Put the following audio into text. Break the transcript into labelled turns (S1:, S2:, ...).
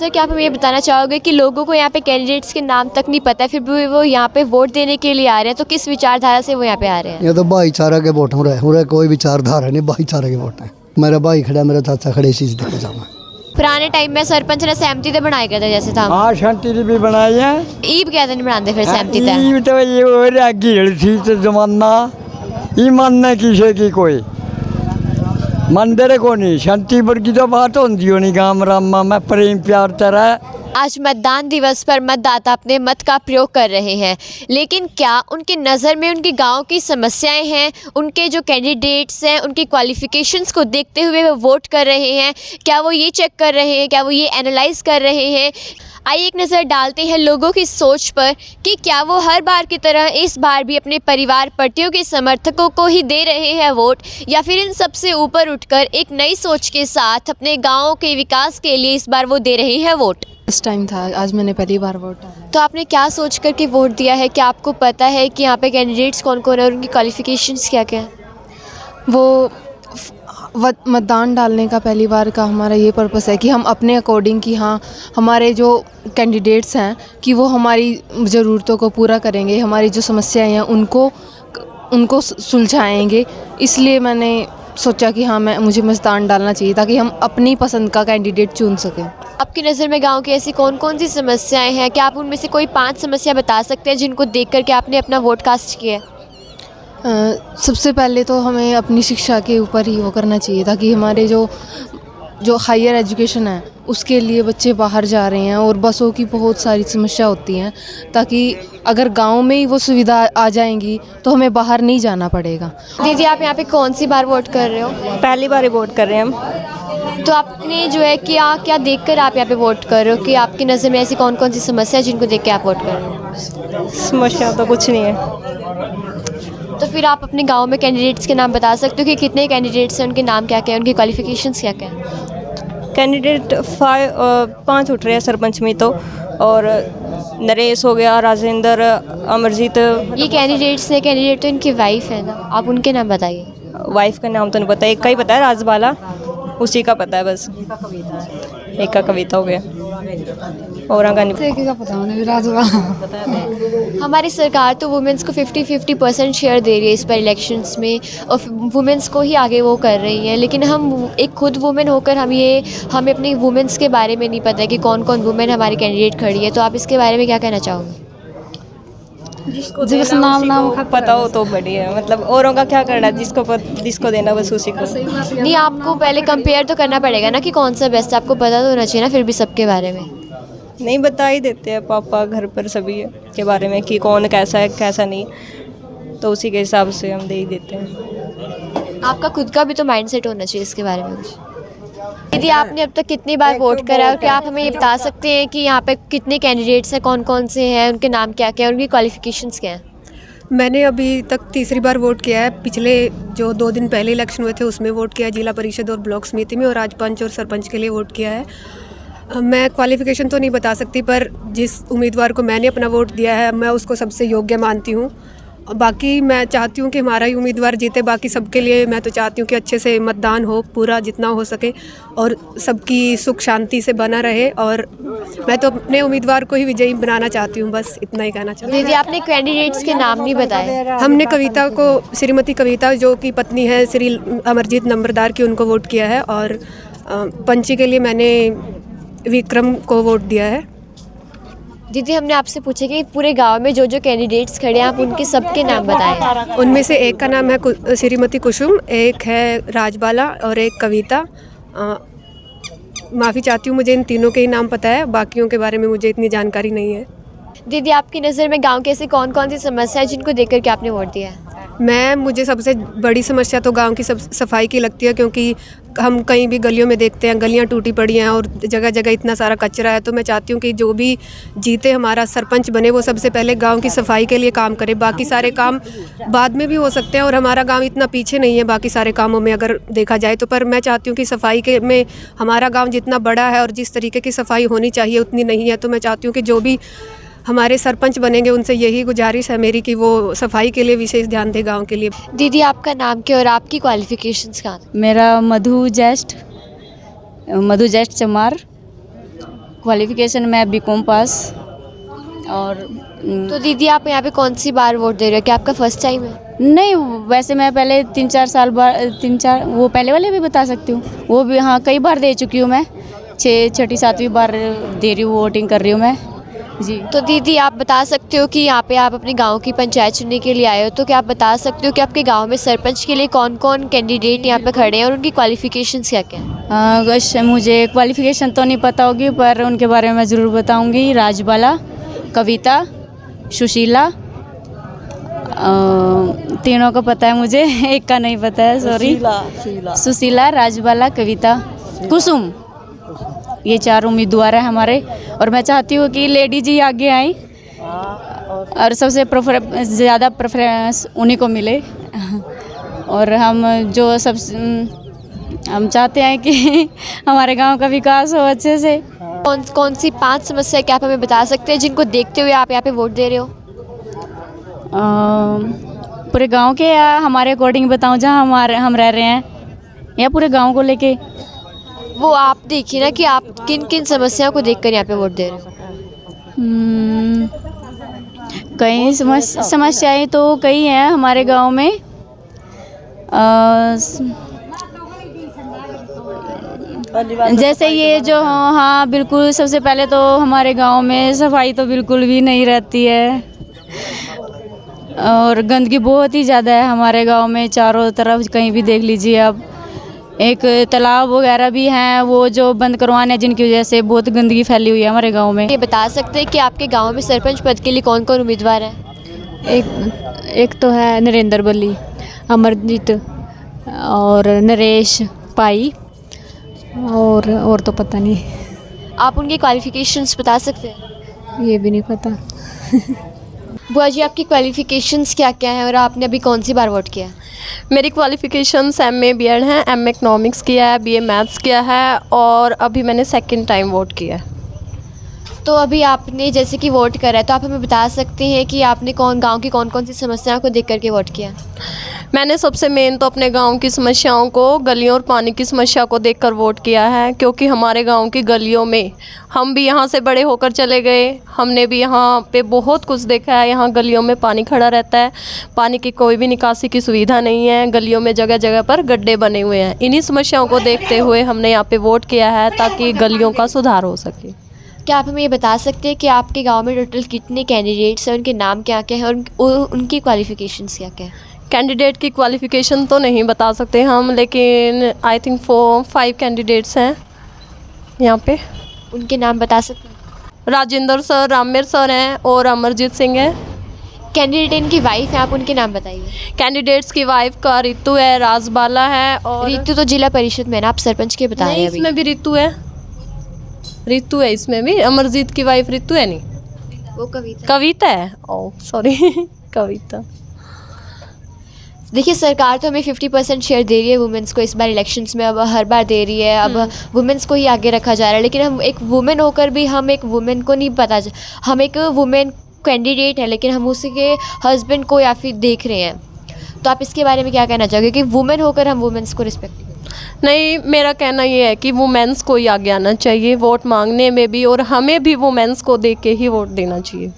S1: जैसा कि आप हमें ये बताना चाहोगे कि लोगों को यहाँ पे कैंडिडेट्स के नाम तक नहीं पता है, फिर भी वो यहाँ पे वोट देने के लिए आ रहे हैं, तो किस विचारधारा से वो यहाँ पे आ रहे हैं?
S2: ये तो भाईचारा के वोट हो रहे हैं, कोई विचारधारा नहीं, भाईचारा के वोट है। मेरा भाई खड़ा, मेरा चाचा खड़े, इस चीज़ देखे जाऊँ।
S1: पुराने टाइम में सरपंच ने सहमति तो बनाए गए थे, जैसे था
S3: हाँ शांति भी बनाई है।
S1: ईब क्या नहीं बनाते फिर सहमति था?
S3: ये तो ये और आगे थी तो जमाना ये मानना किसे की कोई मंदिर को नहीं, शांति पर की तो बात होती हो नहीं, गाँव रामा में प्रेम प्यार तरह।
S1: आज मतदान दिवस पर मतदाता अपने मत का प्रयोग कर रहे हैं, लेकिन क्या उनकी नज़र में उनके गांव की समस्याएं हैं, उनके जो कैंडिडेट्स हैं उनकी क्वालिफिकेशंस को देखते हुए वो वोट कर रहे हैं? क्या वो ये चेक कर रहे हैं, क्या वो ये एनालाइज कर रहे हैं? आइए एक नज़र डालते हैं लोगों की सोच पर कि क्या वो हर बार की तरह इस बार भी अपने परिवार पार्टियों के समर्थकों को ही दे रहे हैं वोट, या फिर इन सबसे ऊपर उठकर एक नई सोच के साथ अपने गाँव के विकास के लिए इस बार वो दे रहे हैं वोट।
S4: इस टाइम था, आज मैंने पहली बार वोट डाला।
S1: तो आपने क्या सोच कर के वोट दिया है? क्या आपको पता है कि यहाँ पे कैंडिडेट्स कौन कौन है और उनकी क्वालिफिकेशंस क्या क्या है?
S4: वो मतदान डालने का पहली बार का हमारा ये पर्पस है कि हम अपने अकॉर्डिंग कि हाँ हमारे जो कैंडिडेट्स हैं कि वो हमारी ज़रूरतों को पूरा करेंगे, हमारी जो समस्याएं हैं उनको सुलझाएंगे। इसलिए मैंने सोचा कि हाँ मुझे मतदान डालना चाहिए ताकि हम अपनी पसंद का कैंडिडेट चुन सकें।
S1: आपकी नज़र में गांव की ऐसी कौन कौन सी समस्याएं हैं? क्या आप उनमें से कोई 5 समस्या बता सकते हैं जिनको देख करके आपने अपना वोट कास्ट किया है?
S4: सबसे पहले तो हमें अपनी शिक्षा के ऊपर ही वो करना चाहिए ताकि हमारे जो हायर एजुकेशन है उसके लिए बच्चे बाहर जा रहे हैं और बसों की बहुत सारी समस्या होती हैं, ताकि अगर गांव में ही वो सुविधा आ जाएंगी तो हमें बाहर नहीं जाना पड़ेगा।
S1: दीदी आप यहाँ पे कौन सी बार वोट कर रहे हो?
S5: पहली बार ही वोट कर रहे हैं हम।
S1: तो आपने जो है क्या देख कर आप यहाँ पे वोट कर रहे हो कि आपकी नज़र में ऐसी कौन कौन सी समस्या है जिनको देख के आप वोट कर रहे हो?
S5: समस्या तो कुछ नहीं है।
S1: तो फिर आप अपने गांव में कैंडिडेट्स के नाम बता सकते हो कि कितने कैंडिडेट्स हैं, उनके नाम क्या क्या है, उनकी क्वालिफिकेशंस क्या क्या है?
S5: कैंडिडेट 5 उठ रहे हैं सरपंच में तो, और नरेश हो गया, राजेंद्र, अमरजीत।
S1: ये कैंडिडेट्स हैं, कैंडिडेट तो इनकी वाइफ है ना, आप उनके नाम बताइए।
S5: वाइफ का नाम तो नहीं पता, एक का ही पता है राजबाला, उसी का पता है बस। एक का कविता हो गया और का नहीं
S4: पता उन्हें।
S1: हमारी सरकार तो वुमेंस को 50-50% शेयर दे रही है इस पर इलेक्शंस में, और वुमेंस को ही आगे वो कर रही हैं, लेकिन हम एक खुद वुमेन होकर हमें अपनी वुमेंस के बारे में नहीं पता है कि कौन कौन वुमेन हमारी कैंडिडेट खड़ी है। तो आप इसके बारे में क्या कहना चाहोगे?
S5: जिसको नाम पता हो तो बढ़िया, मतलब औरों का क्या करना, जिसको देना बस उसी को।
S1: नहीं, आपको पहले कंपेयर तो करना पड़ेगा ना कि कौन सा बेस्ट, आपको पता तो होना चाहिए ना फिर भी सबके बारे में।
S5: नहीं बता ही देते हैं पापा घर पर सभी के बारे में कि कौन कैसा है कैसा नहीं, तो उसी के हिसाब से हम दे ही देते हैं।
S1: आपका खुद का भी तो माइंडसेट होना चाहिए इसके बारे में कुछ। दीदी आपने अब तक कितनी बार वोट करा है और क्या आप हमें ये बता सकते हैं कि यहाँ पे कितने कैंडिडेट्स हैं, कौन कौन से हैं, उनके नाम क्या क्या है, उनकी क्वालिफिकेशंस क्या हैं?
S6: मैंने अभी तक तीसरी बार वोट किया है। पिछले जो 2 दिन पहले इलेक्शन हुए थे उसमें वोट किया है, जिला परिषद और ब्लॉक समिति में, और आज पंच और सरपंच के लिए वोट किया है। मैं क्वालिफ़िकेशन तो नहीं बता सकती, पर जिस उम्मीदवार को मैंने अपना वोट दिया है मैं उसको सबसे योग्य मानती हूँ। बाकी मैं चाहती हूँ कि हमारा ही उम्मीदवार जीते। बाकी सबके लिए मैं तो चाहती हूँ कि अच्छे से मतदान हो, पूरा जितना हो सके, और सबकी सुख शांति से बना रहे, और मैं तो अपने उम्मीदवार को ही विजयी बनाना चाहती हूँ। बस इतना ही कहना चाहती हूँ।
S1: दीदी आपने कैंडिडेट्स के नाम नहीं बताए।
S6: हमने कविता को, श्रीमती कविता जो कि पत्नी है श्री अमरजीत नंबरदार की, उनको वोट किया है, और पंची के लिए मैंने विक्रम को वोट दिया है।
S1: दीदी हमने आपसे पूछा कि पूरे गांव में जो जो कैंडिडेट्स खड़े हैं आप उनके सबके नाम बताएं।
S6: उनमें से एक का नाम है श्रीमती कुसुम, एक है राजबाला और एक कविता। माफ़ी चाहती हूँ, मुझे इन तीनों के ही नाम पता है, बाकियों के बारे में मुझे इतनी जानकारी नहीं है।
S1: दीदी आपकी नज़र में गांव की ऐसी कौन कौन सी समस्या है जिनको देख कर के आपने वोट दिया है?
S6: मुझे सबसे बड़ी समस्या तो गांव की सफाई की लगती है, क्योंकि हम कहीं भी गलियों में देखते हैं गलियां टूटी पड़ी हैं और जगह जगह इतना सारा कचरा है। तो मैं चाहती हूँ कि जो भी जीते हमारा सरपंच बने वो सबसे पहले गांव की सफाई के लिए काम करे। बाकी सारे काम बाद में भी हो सकते हैं, और हमारा गांव इतना पीछे नहीं है बाकी सारे कामों में अगर देखा जाए तो। पर मैं चाहती हूँ कि सफाई के में हमारा गाँव जितना बड़ा है और जिस तरीके की सफाई होनी चाहिए उतनी नहीं है। तो मैं चाहती हूँ कि जो भी हमारे सरपंच बनेंगे उनसे यही गुजारिश है मेरी कि वो सफाई के लिए विशेष ध्यान दे गांव के लिए।
S1: दीदी आपका नाम क्या और आपकी क्वालिफिकेशंस क्या?
S7: मेरा मधु जस्ट चमार, क्वालिफिकेशन मैं बीकॉम पास। और
S1: तो दीदी आप यहाँ पे कौन सी बार वोट दे रहे हो? क्या आपका फर्स्ट टाइम है?
S7: नहीं, वैसे मैं पहले 3-4 साल बार 3-4 वो पहले वाले भी बता सकती हूँ, वो भी हाँ कई बार दे चुकी हूँ मैं। 6ठी 7वीं बार दे रही हूँ, वोटिंग कर रही हूँ मैं जी।
S1: तो दीदी आप बता सकते हो कि यहाँ पे आप अपने गांव की पंचायत चुनने के लिए आए हो, तो क्या आप बता सकते हो कि आपके गांव में सरपंच के लिए कौन कौन कैंडिडेट यहाँ पे खड़े हैं और उनकी क्वालिफिकेशंस क्या क्या हैं?
S7: बस मुझे क्वालिफिकेशन तो नहीं पता होगी, पर उनके बारे में ज़रूर बताऊंगी। राजबाला, कविता, सुशीला, तीनों का पता है मुझे, एक का नहीं पता है, सॉरी। सुशीला, राजबाला, कविता, कुसुम, ये 4 उम्मीदवार हैं हमारे। और मैं चाहती हूँ कि लेडीज ही आगे आएँ और सबसे ज़्यादा प्रेफरेंस उन्हीं को मिले। और हम चाहते हैं कि हमारे गांव का विकास हो अच्छे से।
S1: कौन सी 5 समस्या क्या आप हमें बता सकते हैं जिनको देखते हुए आप यहाँ पे वोट दे रहे हो?
S7: पूरे गांव के या हमारे अकॉर्डिंग बताऊं, जहां हम रह रहे हैं, या पूरे गांव को लेके?
S1: वो आप देखिए ना कि आप किन किन समस्याओं को देखकर यहाँ पे वोट दे रहे हो।
S7: कई समस्याएं तो कई हैं हमारे गांव में। जैसे ये जो हाँ बिल्कुल, सबसे पहले तो हमारे गांव में सफाई तो बिल्कुल भी नहीं रहती है और गंदगी बहुत ही ज़्यादा है हमारे गांव में। चारों तरफ कहीं भी देख लीजिए आप, एक तालाब वगैरह भी हैं वो जो बंद करवाने, जिनकी वजह से बहुत गंदगी फैली हुई है हमारे गांव में।
S1: ये बता सकते हैं कि आपके गांव में सरपंच पद के लिए कौन कौन उम्मीदवार हैं?
S8: एक तो है नरेंद्र बली, अमरजीत और नरेश पाई, और तो पता नहीं।
S1: आप उनकी क्वालिफिकेशंस बता सकते हैं?
S8: ये भी नहीं पता।
S1: बुआ जी आपकी क्वालिफिकेशंस क्या क्या हैं और आपने अभी कौन सी बार वोट किया?
S9: मेरी क्वालिफ़िकेशंस MA BEd है, MA इकोनॉमिक्स किया है, BA मैथ्स किया है और अभी मैंने 2nd टाइम वोट किया है।
S1: तो अभी आपने जैसे कि वोट करा है, तो आप हमें बता सकते हैं कि आपने गांव की कौन कौन सी समस्याओं को देख करके वोट किया?
S9: मैंने सबसे मेन तो अपने गांव की समस्याओं को, गलियों और पानी की समस्या को देखकर वोट किया है, क्योंकि हमारे गांव की गलियों में हम भी यहाँ से बड़े होकर चले गए, हमने भी यहाँ पे बहुत कुछ देखा है। यहाँ गलियों में पानी खड़ा रहता है, पानी की कोई भी निकासी की सुविधा नहीं है, गलियों में जगह जगह पर गड्ढे बने हुए हैं। इन्हीं समस्याओं को देखते हुए हमने यहाँ पे वोट किया है ताकि गलियों का सुधार हो सके।
S1: क्या आप हमें ये बता सकते हैं कि आपके गांव में टोटल कितने कैंडिडेट्स हैं, उनके नाम क्या क्या हैं और उनकी क्वालिफ़िकेशंस क्या क्या हैं?
S9: कैंडिडेट की क्वालिफ़िकेशन तो नहीं बता सकते हम, लेकिन आई थिंक 4-5 कैंडिडेट्स हैं यहाँ पे।
S1: उनके नाम बता सकते हैं?
S9: राजेंद्र सर, रामेर सर हैं और अमरजीत सिंह हैं।
S1: कैंडिडेट इनकी वाइफ है, आप उनके नाम बताइए।
S9: कैंडिडेट्स की वाइफ का रितु है, राजबाला है और
S1: रितु तो जिला परिषद में ना, आप सरपंच के बता रहे हैं?
S9: इसमें भी रितु है, रितु है इसमें भी। अमरजीत की वाइफ रितु है नहीं,
S1: वो कविता
S9: है। ओह सॉरी कविता।
S1: देखिए सरकार तो हमें 50% शेयर दे रही है वुमेंस को इस बार इलेक्शंस में, अब हर बार दे रही है, अब वुमेंस को ही आगे रखा जा रहा है। लेकिन हम एक वुमेन होकर भी हम एक वुमेन को नहीं पता, हम एक वुमेन कैंडिडेट है लेकिन हम उसी के हस्बैंड को या फिर देख रहे हैं। तो आप इसके बारे में क्या कहना चाहोगे कि वुमेन होकर हम वुमेंस को रिस्पेक्ट
S9: नहीं? मेरा कहना ये है कि वुमेंस को ही आगे आना चाहिए वोट मांगने में भी, और हमें भी वुमेंस को देख के ही वोट देना चाहिए।